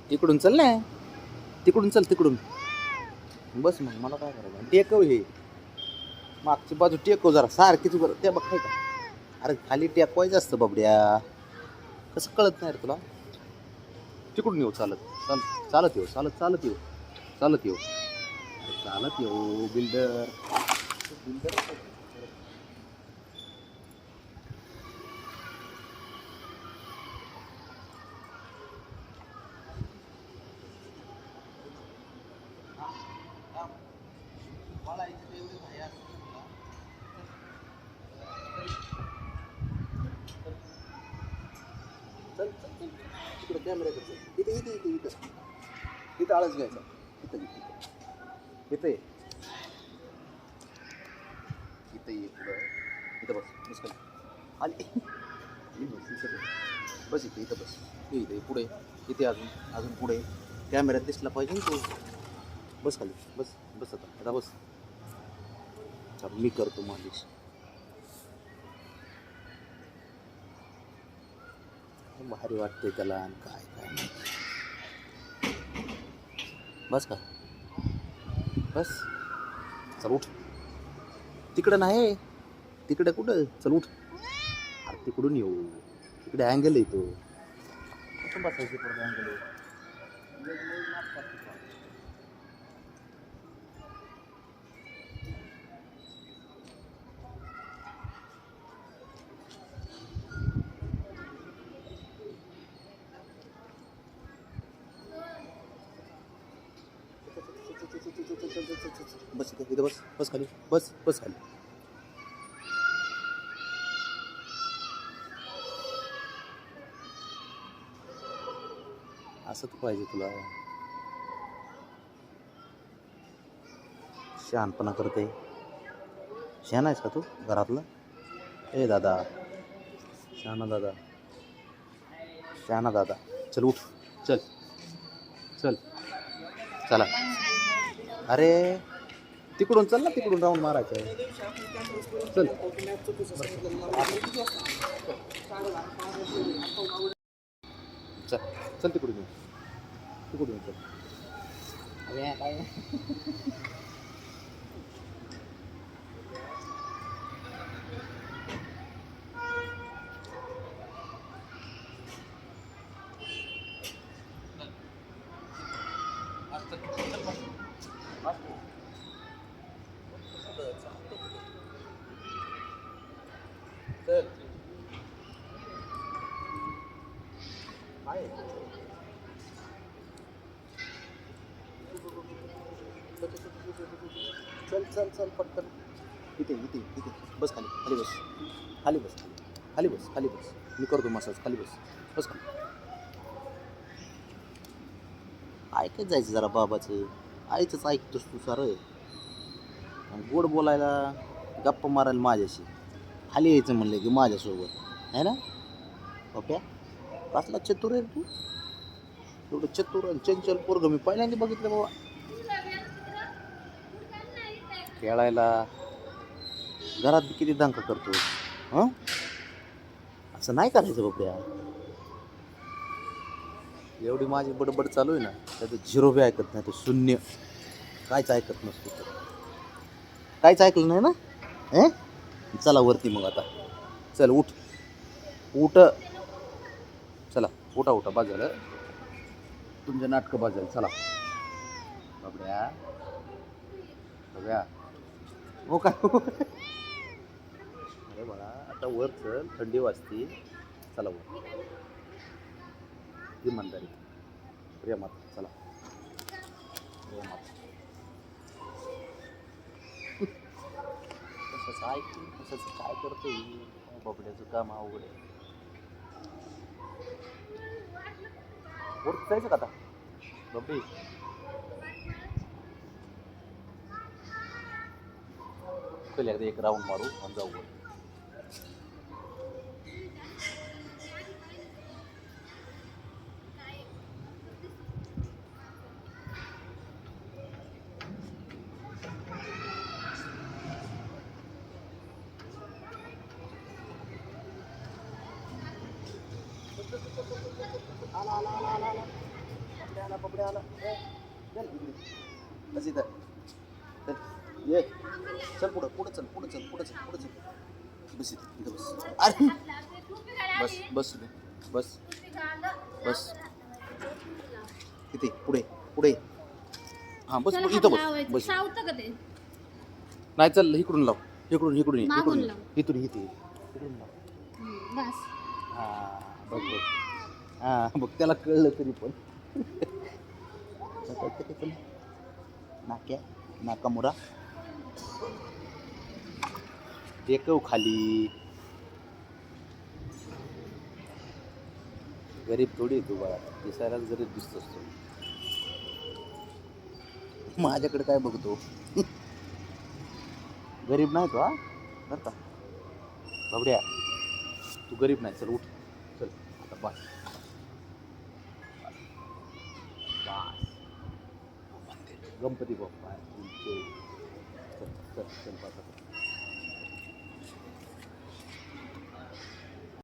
तिकडून चल ना, तिकडून चल तिकडून. बस मग मला काय करायचं, टेकव हे मागची बाजू टेकव जरा सारखीच बरं त्या बघ काय का. अरे खाली टेकवायचं असतं बाबड्या, कसं कळत नाही रे तुला. तिकडून येऊ चालत, चालत येऊ, चालत येऊ, चालत येऊ, अरे चालत येऊ बिल्डर. बिल्डर चल चल चल तिकडे कॅमेऱ्याकडे चल. इथे इथे इथे इथं इथं आळस घ्यायचा. इथं इथं ये, इथं ये पुढं. इथं बस बस खाली आली बस इथं बस. इथं इथं बस. इथे पुढे इथे अजून अजून पुढे कॅमेऱ्यात दिसला पाहिजे ना तू. बस खाली बस बस आता बस. चल मी करतो मालिश. भारी वाटते त्याला आणि काय काय नाही. बस का बस. चल उठ. तिकडं नाही, तिकडे कुठं, चल उठ. अरे तिकडून येऊ, तिकडे अँगल येतो. कसं बसायचं पुढे अँगल आहे. बस इथं इथं बस बस खाली बस बस खाली. असं तर पाहिजे तुला. शहाणपणा करते. शहाणा आहेस का तू घरातला. ए दादा, शहाणा दादा, शहाणा दादा. चल उठ, चल चल चला. अरे तिकडून चल ना, तिकडून राऊंड मारायचं आहे. चल चल चल तिकडून येऊ, तिकडून चल. अरे काय चल चल चल चल पटकन. इथे इथे इथे बस खाली खाली बस खाली बस खाली बस खाली बस. मी करतो मसाज. खाली बस बस खाली. ऐकत जायचं जरा बाबाचं. आईचंच ऐकतोस तू सारं. गोड बोलायला, गप्पा मारायला माझ्याशी, खाली यायचं म्हणलं की माझ्यासोबत आहे ना. ओके कसला चतुर आहे तू. एवढं चतुर आणि चंचल पोरगं मी पहिल्यांदा बघितलं बाबा. खेळायला घरात किती दंका करतो. हां असं नाही करायचं बाबड्या. एवढी माझी बडबड चालू आहे ना, त्याचं झिरो बी ऐकत नाही. तो शून्य काहीच ऐकत नसतो. काहीच ऐकलं नाही ना. चला वरती मग आता. चल उठ उठ. चला उठा उठा बाद झालं तुमचं नाटकं. बाद झालं चला बाबड्या बघ्या. हो काय अरे बाळा आता वर चल, थंडी वाजती. चला वर. इमानदारी प्रेमात चला. प्रेमात तसंच ऐक. तसंच काय करतो बाबड्याचं काम अवघड आहे. वर जायचं का आता बाबडी. चल एकदा एक राऊंड मारू आणि जाऊ वर. आला आला आला आला आला. बबड्या आला चल इकडे बस इथं चल ये चल पुढं पुढं चल पुढं चल पुढं चल पुढं चल बस इथं बस अरे बस बस बस बस किती पुढे पुढे हां बस इथं बस बस सावतं का ते नाही चल इकडून लाव इकडून इकडून ये, मागून इकडून लाव. इथून इथे इकडून लाव बस हां बघ बघ हां बघ त्याला कळलं तरी पण कळतं ते पण नाक्या नाकामुरा टेकव खाली गरीब थोडी तू बाळा दिसायला गरीब दिसतोस तू माझ्याकडे काय बघतो गरीब नाही तो हा बरं का बाबड्या तू गरीब नाही चल उठ चल आता बस बस गणपती बाप्पा चल चल चल बस